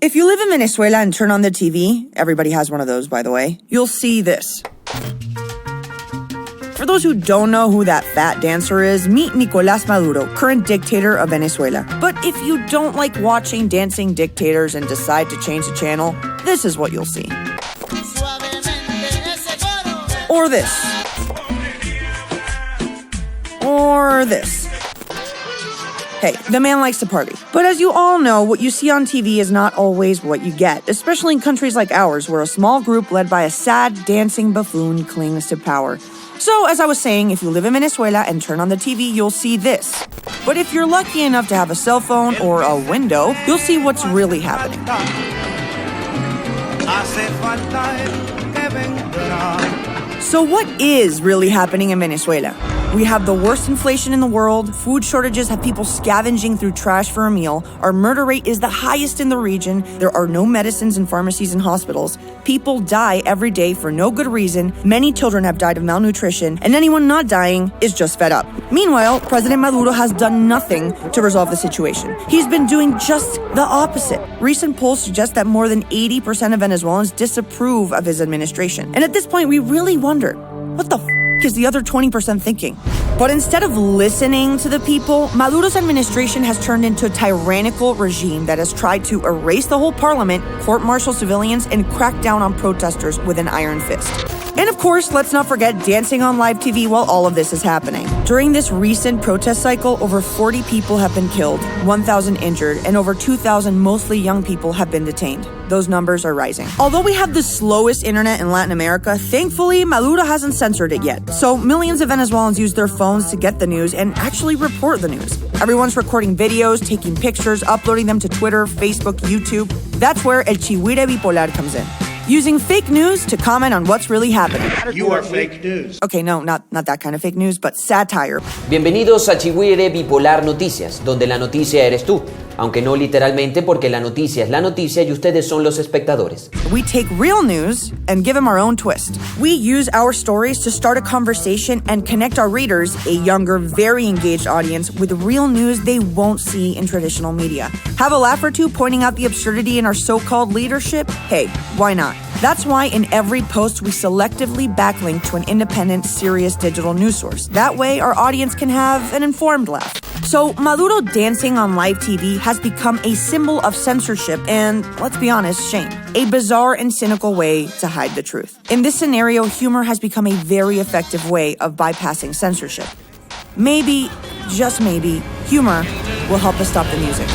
If you live in Venezuela and turn on the TV, everybody has one of those, by the way, you'll see this. For those who don't know who that fat dancer is, meet Nicolás Maduro, current dictator of Venezuela. But if you don't like watching dancing dictators and decide to change the channel, this is what you'll see. Or this. Or this. Hey, the man likes to party. But as you all know, what you see on TV is not always what you get, especially in countries like ours, where a small group led by a sad, dancing buffoon clings to power. So, as I was saying, if you live in Venezuela and turn on the TV, you'll see this. But if you're lucky enough to have a cell phone or a window, you'll see what's really happening. So what is really happening in Venezuela? We have the worst inflation in the world, food shortages have people scavenging through trash for a meal, our murder rate is the highest in the region, there are no medicines in pharmacies and hospitals, people die every day for no good reason, many children have died of malnutrition, and anyone not dying is just fed up. Meanwhile, President Maduro has done nothing to resolve the situation. He's been doing just the opposite. Recent polls suggest that more than 80% of Venezuelans disapprove of his administration. And at this point, we really wonder, what the is the other 20% thinking? But instead of listening to the people, Maduro's administration has turned into a tyrannical regime that has tried to erase the whole parliament, court-martial civilians, and crack down on protesters with an iron fist. And of course, let's not forget dancing on live TV while all of this is happening. During this recent protest cycle, over 40 people have been killed, 1,000 injured, and over 2,000 mostly young people have been detained. Those numbers are rising. Although we have the slowest internet in Latin America, thankfully, Maduro hasn't censored it yet. So millions of Venezuelans use their phones to get the news and actually report the news. Everyone's recording videos, taking pictures, uploading them to Twitter, Facebook, YouTube. That's where El Chigüire Bipolar comes in. Using fake news to comment on what's really happening. You are fake news. Okay, no, not that kind of fake news, but satire. Bienvenidos a Chigüire Bipolar Noticias, donde la noticia eres tú. Aunque no literalmente, porque la noticia es la noticia y ustedes son los espectadores. We take real news and give them our own twist. We use our stories to start a conversation and connect our readers, a younger, very engaged audience, with real news they won't see in traditional media. Have a laugh or two pointing out the absurdity in our so-called leadership? Hey, why not? That's why in every post we selectively backlink to an independent, serious digital news source. That way our audience can have an informed laugh. So Maduro dancing on live TV has become a symbol of censorship and, let's be honest, shame. A bizarre and cynical way to hide the truth. In this scenario, humor has become a very effective way of bypassing censorship. Maybe, just maybe, humor will help us stop the music.